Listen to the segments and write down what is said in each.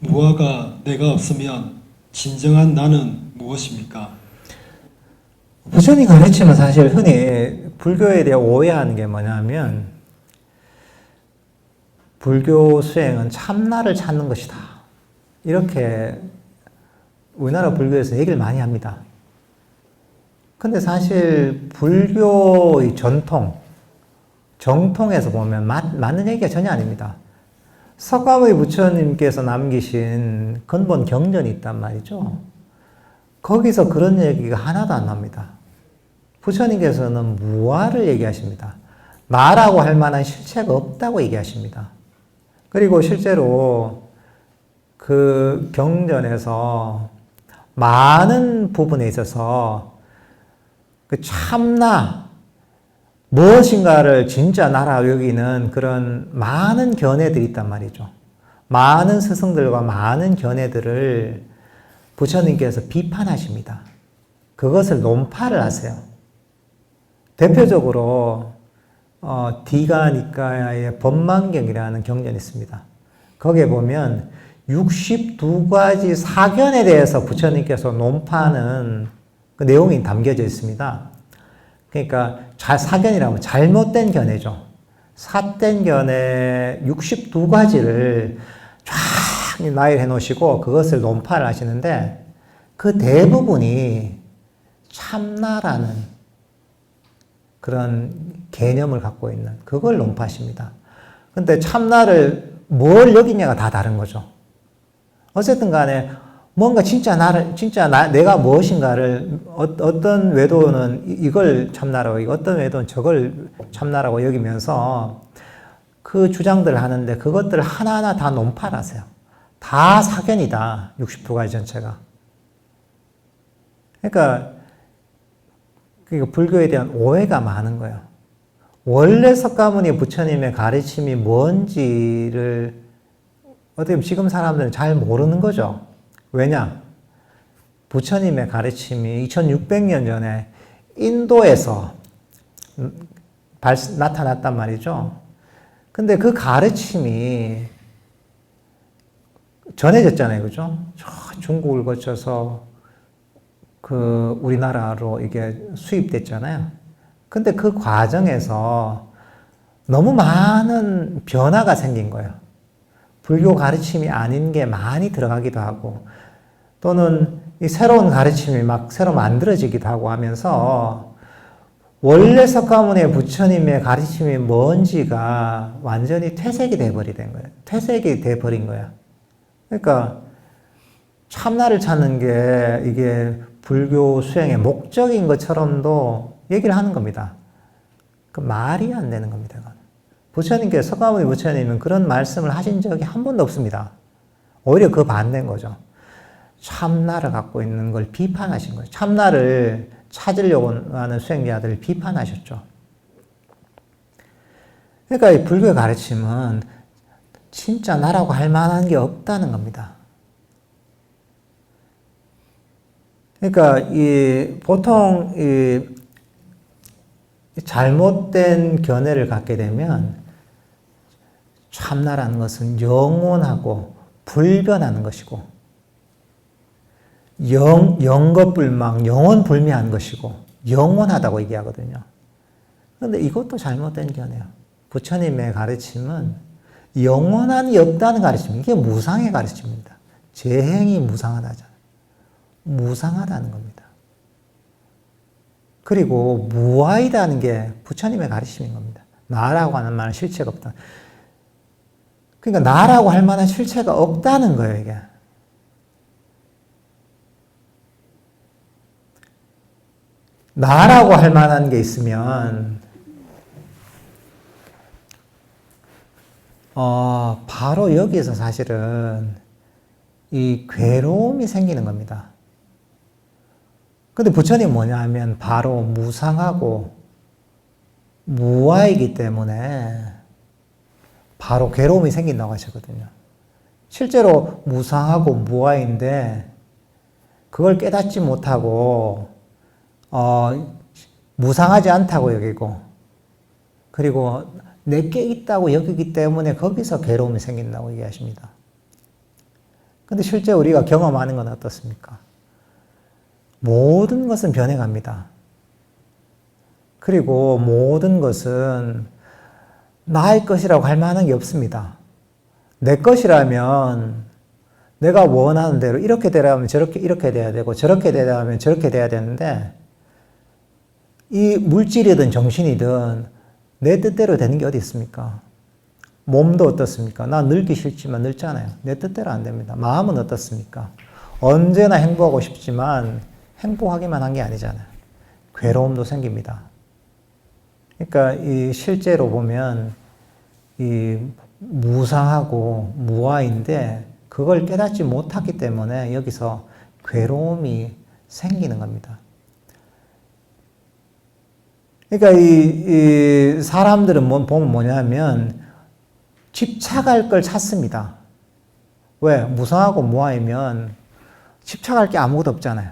무아가 내가 없으면 진정한 나는 무엇입니까? 부처님 가르침은 사실 흔히 불교에 대해 오해하는 게 뭐냐면 불교 수행은 참나를 찾는 것이다. 이렇게 우리나라 불교에서 얘기를 많이 합니다. 근데 사실 불교의 정통에서 보면 맞는 얘기가 전혀 아닙니다. 석가모니 부처님께서 남기신 근본 경전이 있단 말이죠. 거기서 그런 얘기가 하나도 안 납니다. 부처님께서는 무아를 얘기하십니다. 나라고 할 만한 실체가 없다고 얘기하십니다. 그리고 실제로 그 경전에서 많은 부분에 있어서 그 참나, 무엇인가를 진짜 나라 여기는 그런 많은 견해들이 있단 말이죠. 많은 스승들과 많은 견해들을 부처님께서 비판하십니다. 그것을 논파를 하세요. 대표적으로 디가니까의 법망경이라는 경전이 있습니다. 거기에 보면 62가지 사견에 대해서 부처님께서 논파하는 그 내용이 담겨져 있습니다. 그러니까 사견이라면 잘못된 견해죠. 삿된 견해 62가지를 쫙 나열해 놓으시고 그것을 논파를 하시는데 그 대부분이 참나라는 그런 개념을 갖고 있는 그걸 논파하십니다. 근데 참나를 뭘 여기냐가 다 다른 거죠. 어쨌든 간에 뭔가 내가 무엇인가를 어떤 외도는 이걸 참나라고, 어떤 외도는 저걸 참나라고 여기면서 그 주장들을 하는데 그것들을 하나하나 다 논파를 하세요. 다 사견이다. 60%가지 전체가. 그러니까 불교에 대한 오해가 많은 거예요. 원래 석가모니 부처님의 가르침이 뭔지를 어떻게 보면 지금 사람들은 잘 모르는 거죠. 왜냐? 부처님의 가르침이 2600년 전에 인도에서 나타났단 말이죠. 근데 그 가르침이 전해졌잖아요. 그죠? 저 중국을 거쳐서 그 우리나라로 이게 수입됐잖아요. 근데 그 과정에서 너무 많은 변화가 생긴 거예요. 불교 가르침이 아닌 게 많이 들어가기도 하고 또는 이 새로운 가르침이 막 새로 만들어지기도 하고 하면서 원래 석가모니 부처님의 가르침이 뭔지가 완전히 퇴색이 돼버린 거예요. 퇴색이 돼버린 거야. 그러니까 참나를 찾는 게 이게 불교 수행의 목적인 것처럼도 얘기를 하는 겁니다. 그 말이 안 되는 겁니다. 부처님께서 석가모니 부처님은 그런 말씀을 하신 적이 한 번도 없습니다. 오히려 그 반대인 거죠. 참나를 갖고 있는 걸 비판하신 거예요. 참나를 찾으려고 하는 수행자들을 비판하셨죠. 그러니까 이 불교의 가르침은 진짜 나라고 할 만한 게 없다는 겁니다. 그러니까 보통 잘못된 견해를 갖게 되면 참나라는 것은 영원하고 불변하는 것이고 영겁불망, 영원불미한 것이고 영원하다고 얘기하거든요. 그런데 이것도 잘못된 견해예요. 부처님의 가르침은 영원함이 없다는 가르침, 이게 무상의 가르침입니다. 재행이 무상하다잖아요. 무상하다는 겁니다. 그리고 무아이다는 게 부처님의 가르침인 겁니다. 나라고 하는 말은 실체가 없다. 그러니까 나라고 할 만한 실체가 없다는 거예요, 이게. 나라고 할 만한 게 있으면 바로 여기에서 사실은 이 괴로움이 생기는 겁니다. 근데 부처님 뭐냐 하면 바로 무상하고 무아이기 때문에 바로 괴로움이 생긴다고 하셨거든요. 실제로 무상하고 무아인데 그걸 깨닫지 못하고 무상하지 않다고 여기고 그리고 내게 있다고 여기기 때문에 거기서 괴로움이 생긴다고 얘기하십니다. 근데 실제 우리가 경험하는 건 어떻습니까? 모든 것은 변해갑니다. 그리고 모든 것은 나의 것이라고 할 만한 게 없습니다. 내 것이라면 내가 원하는 대로 이렇게 되려면 저렇게 이렇게 돼야 되고 저렇게 되려면 저렇게 돼야 되는데 이 물질이든 정신이든 내 뜻대로 되는 게 어디 있습니까? 몸도 어떻습니까? 나 늙기 싫지만 늙잖아요. 내 뜻대로 안 됩니다. 마음은 어떻습니까? 언제나 행복하고 싶지만 행복하기만 한 게 아니잖아요. 괴로움도 생깁니다. 그러니까 이 실제로 보면 이 무상하고 무아인데 그걸 깨닫지 못하기 때문에 여기서 괴로움이 생기는 겁니다. 그러니까 이 사람들은 보면 뭐냐면 집착할 걸 찾습니다. 왜? 무상하고 무아이면 집착할 게 아무것도 없잖아요.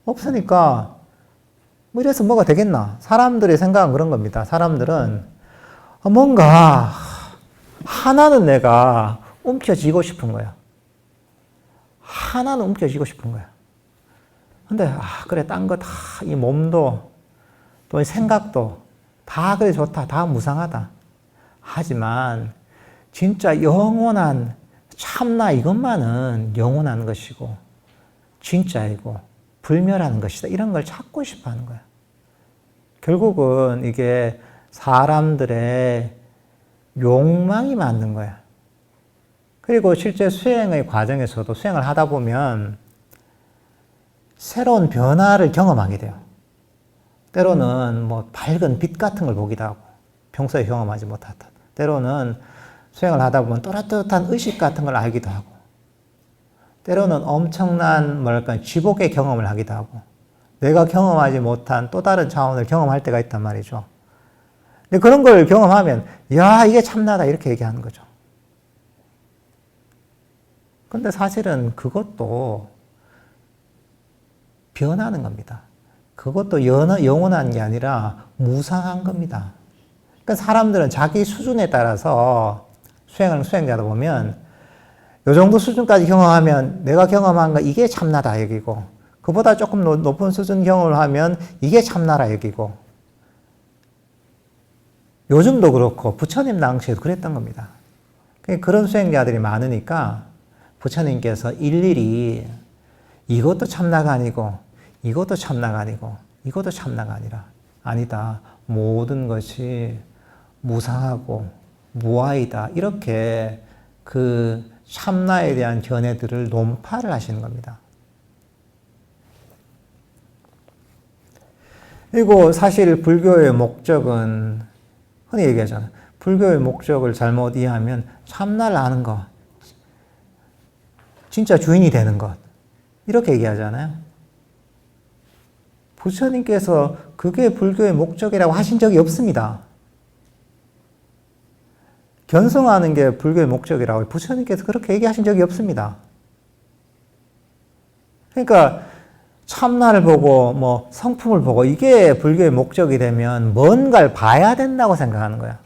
없으니까 뭐 이래서 뭐가 되겠나? 사람들의 생각은 그런 겁니다. 사람들은 뭔가 하나는 내가 움켜쥐고 싶은 거야. 하나는 움켜쥐고 싶은 거야. 근데 그래 딴 거 다 이 몸도 또 생각도 다 그래 좋다. 다 무상하다. 하지만 진짜 영원한 참나 이것만은 영원한 것이고 진짜이고 불멸하는 것이다. 이런 걸 찾고 싶어 하는 거야. 결국은 이게 사람들의 욕망이 만든 거야. 그리고 실제 수행의 과정에서도 수행을 하다 보면 새로운 변화를 경험하게 돼요. 때로는 뭐 밝은 빛 같은 걸 보기도 하고 평소에 경험하지 못하던 때로는 수행을 하다 보면 또렷한 의식 같은 걸 알기도 하고 때로는 엄청난 지복의 경험을 하기도 하고 내가 경험하지 못한 또 다른 차원을 경험할 때가 있단 말이죠. 근데 그런 걸 경험하면 야 이게 참나다 이렇게 얘기하는 거죠. 근데 사실은 그것도 변하는 겁니다. 그것도 영원한 게 아니라 무상한 겁니다. 그러니까 사람들은 자기 수준에 따라서 수행자다 보면 이 정도 수준까지 경험하면 내가 경험한 거 이게 참나다 여기고 그보다 조금 높은 수준 경험을 하면 이게 참나라 여기고 요즘도 그렇고 부처님 당시에도 그랬던 겁니다. 그런 수행자들이 많으니까 부처님께서 일일이 이것도 참나가 아니고 이것도 참나가 아니고 이것도 참나가 아니다. 모든 것이 무상하고 무아이다. 이렇게 그 참나에 대한 견해들을 논파를 하시는 겁니다. 그리고 사실 불교의 목적은 흔히 얘기하잖아요. 불교의 목적을 잘못 이해하면 참나를 아는 것, 진짜 주인이 되는 것 이렇게 얘기하잖아요. 부처님께서 그게 불교의 목적이라고 하신 적이 없습니다. 견성하는 게 불교의 목적이라고 부처님께서 그렇게 얘기하신 적이 없습니다. 그러니까 참나를 보고 뭐 성품을 보고 이게 불교의 목적이 되면 뭔가를 봐야 된다고 생각하는 거야.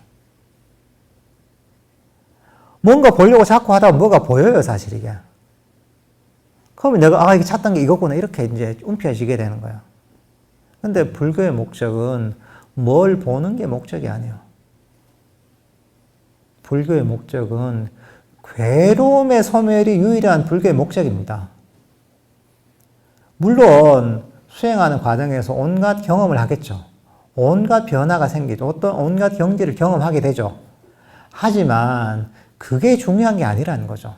뭔가 보려고 자꾸 하다가 뭐가 보여요, 사실 이게. 그러면 내가 이게 찾던 게 이거구나 이렇게 이제 움켜쥐게 되는 거야. 근데 불교의 목적은 뭘 보는 게 목적이 아니에요. 불교의 목적은 괴로움의 소멸이 유일한 불교의 목적입니다. 물론 수행하는 과정에서 온갖 경험을 하겠죠. 온갖 변화가 생기죠. 어떤 온갖 경지를 경험하게 되죠. 하지만 그게 중요한 게 아니라는 거죠.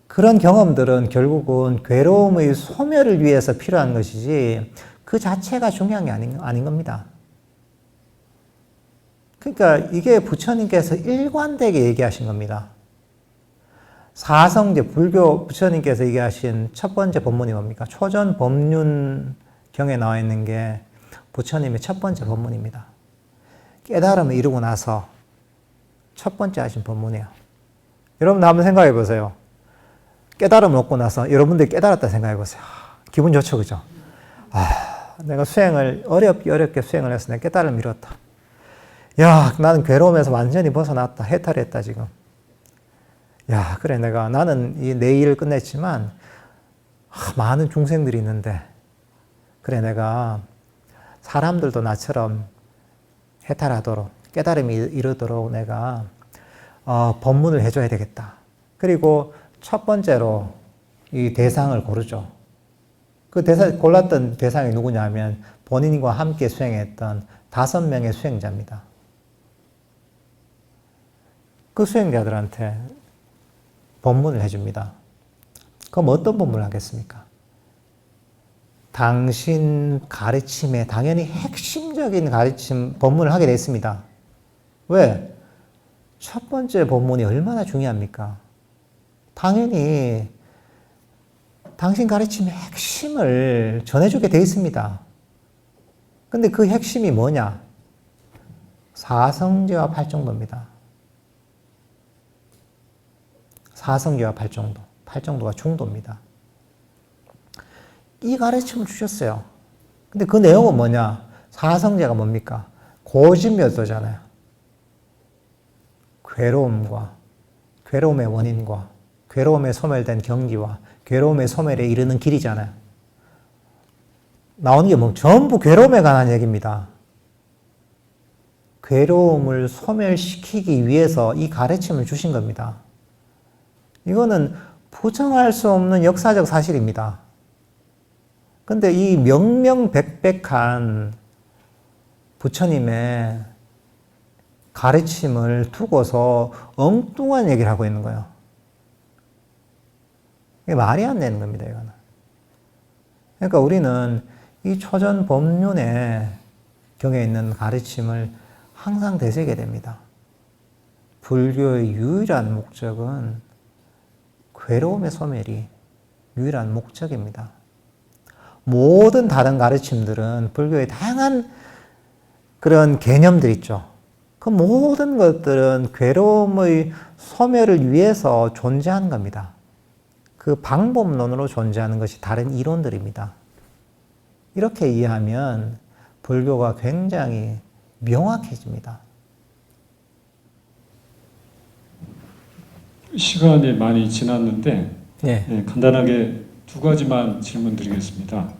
그런 경험들은 결국은 괴로움의 소멸을 위해서 필요한 것이지 그 자체가 중요한 게 아닌 겁니다. 그러니까 이게 부처님께서 일관되게 얘기하신 겁니다. 사성제 불교 부처님께서 얘기하신 첫 번째 법문이 뭡니까? 초전 법륜경에 나와 있는 게 부처님의 첫 번째 법문입니다. 깨달음을 이루고 나서 첫 번째 하신 법문이에요. 여러분 한번 생각해 보세요. 깨달음을 얻고 나서 여러분들이 깨달았다 생각해 보세요. 기분 좋죠, 그죠? 내가 수행을 어렵게 수행을 해서 내가 깨달음을 이뤘다. 야, 나는 괴로움에서 완전히 벗어났다. 해탈했다, 지금. 야, 그래, 나는 내 일을 끝냈지만, 많은 중생들이 있는데, 그래, 내가 사람들도 나처럼 해탈하도록, 깨달음이 이르도록 내가, 법문을 해줘야 되겠다. 그리고 첫 번째로 이 대상을 고르죠. 골랐던 대상이 누구냐면 본인과 함께 수행했던 5명의 수행자입니다. 그 수행자들한테 법문을 해줍니다. 그럼 어떤 법문을 하겠습니까? 당신 가르침에 당연히 핵심적인 법문을 하게 됐습니다. 왜? 첫 번째 법문이 얼마나 중요합니까? 당연히 당신 가르침의 핵심을 전해주게 되어 있습니다. 근데 그 핵심이 뭐냐? 사성제와 팔정도입니다. 사성제와 팔정도. 팔정도가 중도입니다. 이 가르침을 주셨어요. 근데 그 내용은 뭐냐? 사성제가 뭡니까? 고집묘도잖아요. 괴로움의 원인과 괴로움에 소멸된 경지와 괴로움의 소멸에 이르는 길이잖아요. 나오는 게 뭐 전부 괴로움에 관한 얘기입니다. 괴로움을 소멸시키기 위해서 이 가르침을 주신 겁니다. 이거는 부정할 수 없는 역사적 사실입니다. 근데 이 명명백백한 부처님의 가르침을 두고서 엉뚱한 얘기를 하고 있는 거예요. 이게 말이 안 되는 겁니다, 이거는. 그러니까 우리는 이 초전 법륜의 경에 있는 가르침을 항상 되새게 됩니다. 불교의 유일한 목적은 괴로움의 소멸이 유일한 목적입니다. 모든 다른 가르침들은 불교의 다양한 그런 개념들 있죠. 그 모든 것들은 괴로움의 소멸을 위해서 존재하는 겁니다. 그 방법론으로 존재하는 것이 다른 이론들입니다. 이렇게 이해하면 불교가 굉장히 명확해집니다. 시간이 많이 지났는데 예. 간단하게 2가지만 질문드리겠습니다.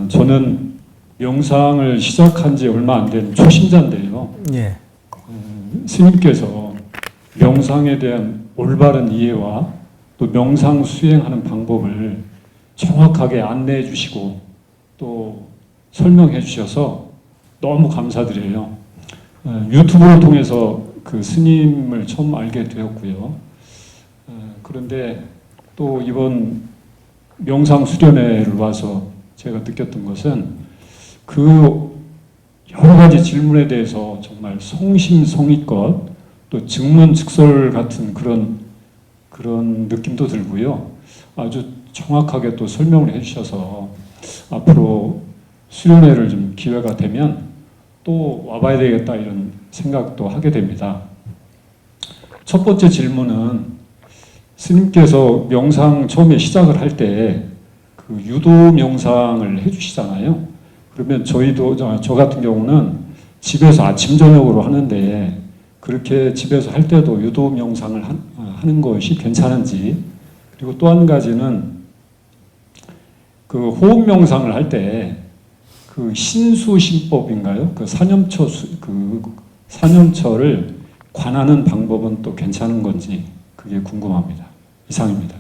저는 명상을 시작한 지 얼마 안 된 초심자인데요. 예. 스님께서 명상에 대한 올바른 이해와 또 명상 수행하는 방법을 정확하게 안내해 주시고 또 설명해 주셔서 너무 감사드려요. 유튜브를 통해서 그 스님을 처음 알게 되었고요. 그런데 또 이번 명상 수련회를 와서 제가 느꼈던 것은 그 여러 가지 질문에 대해서 정말 성심성의껏 또 증문즉설 같은 그런 느낌도 들고요. 아주 정확하게 또 설명을 해주셔서 앞으로 수련회를 좀 기회가 되면 또 와봐야 되겠다 이런 생각도 하게 됩니다. 첫 번째 질문은 스님께서 명상 처음에 시작을 할 때 그 유도 명상을 해주시잖아요. 그러면 저 같은 경우는 집에서 아침 저녁으로 하는데 그렇게 집에서 할 때도 유도 명상을 하는 것이 괜찮은지, 그리고 또 한 가지는 그 호흡 명상을 할 때 그 신수신법인가요? 그 사념처를 관하는 방법은 또 괜찮은 건지 그게 궁금합니다. 이상입니다.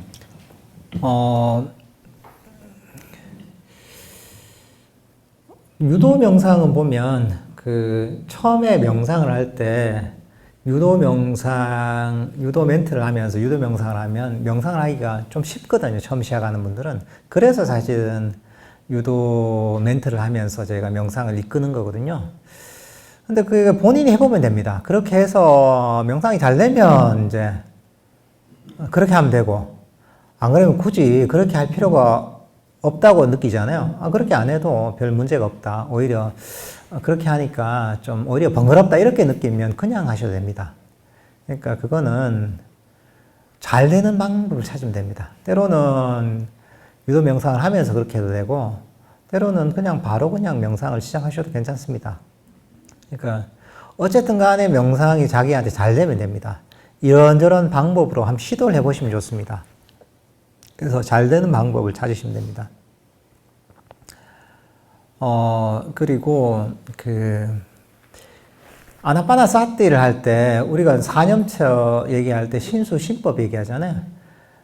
유도 명상은 보면 그 처음에 명상을 할 때 유도 멘트를 하면서 유도 명상을 하면 명상을 하기가 좀 쉽거든요. 처음 시작하는 분들은. 그래서 사실은 유도 멘트를 하면서 저희가 명상을 이끄는 거거든요. 근데 그게 본인이 해보면 됩니다. 그렇게 해서 명상이 잘 되면 이제 그렇게 하면 되고, 안 그러면 굳이 그렇게 할 필요가 없다고 느끼잖아요. 그렇게 안 해도 별 문제가 없다. 오히려 그렇게 하니까 좀 오히려 번거롭다 이렇게 느끼면 그냥 하셔도 됩니다. 그러니까 그거는 잘 되는 방법을 찾으면 됩니다. 때로는 유도 명상을 하면서 그렇게 해도 되고, 때로는 그냥 바로 그냥 명상을 시작하셔도 괜찮습니다. 그러니까 어쨌든 간에 명상이 자기한테 잘 되면 됩니다. 이런저런 방법으로 한번 시도를 해보시면 좋습니다. 그래서 잘 되는 방법을 찾으시면 됩니다. 그리고 아나파나사티를 할 때 우리가 사념처 얘기할 때 신수신법 얘기하잖아요.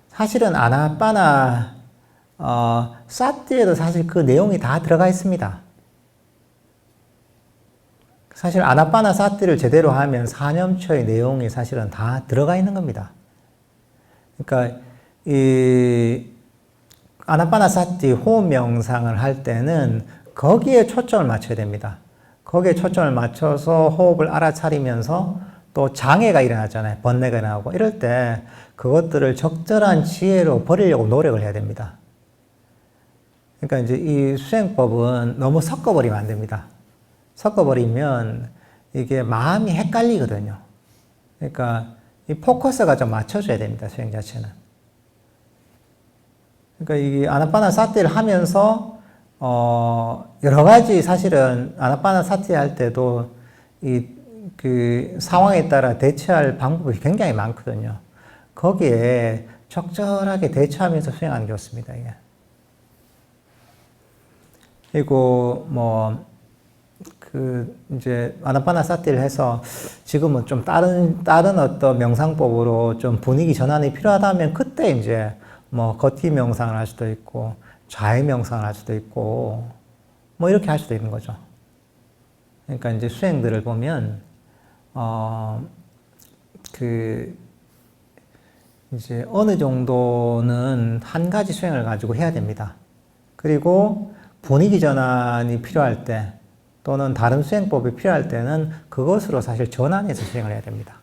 사실은 아나파나 사티에도 사실 그 내용이 다 들어가 있습니다. 사실 아나파나사티를 제대로 하면 사념처의 내용이 사실은 다 들어가 있는 겁니다. 그러니까 이 아나파나사티 호흡 명상을 할 때는 거기에 초점을 맞춰야 됩니다. 거기에 초점을 맞춰서 호흡을 알아차리면서 또 장애가 일어나잖아요. 번뇌가 일어나고 이럴 때 그것들을 적절한 지혜로 버리려고 노력을 해야 됩니다. 그러니까 이제 이 수행법은 너무 섞어버리면 안 됩니다. 섞어버리면 이게 마음이 헷갈리거든요. 그러니까 이 포커스가 좀 맞춰줘야 됩니다. 수행 자체는. 그러니까 이 아나파나사티를 하면서 여러 가지 사실은 아나파나사티 할 때도 그 상황에 따라 대처할 방법이 굉장히 많거든요. 거기에 적절하게 대처하면서 수행하는 게 좋습니다. 이게. 그리고 이제 아나파나사티를 해서 지금은 좀 다른 어떤 명상법으로 좀 분위기 전환이 필요하다면 그때 이제 걷기 명상을 할 수도 있고 자해 명상을 할 수도 있고 이렇게 할 수도 있는 거죠. 그러니까 이제 수행들을 보면 이제 어느 정도는 한 가지 수행을 가지고 해야 됩니다. 그리고 분위기 전환이 필요할 때 또는 다른 수행법이 필요할 때는 그것으로 사실 전환해서 수행을 해야 됩니다.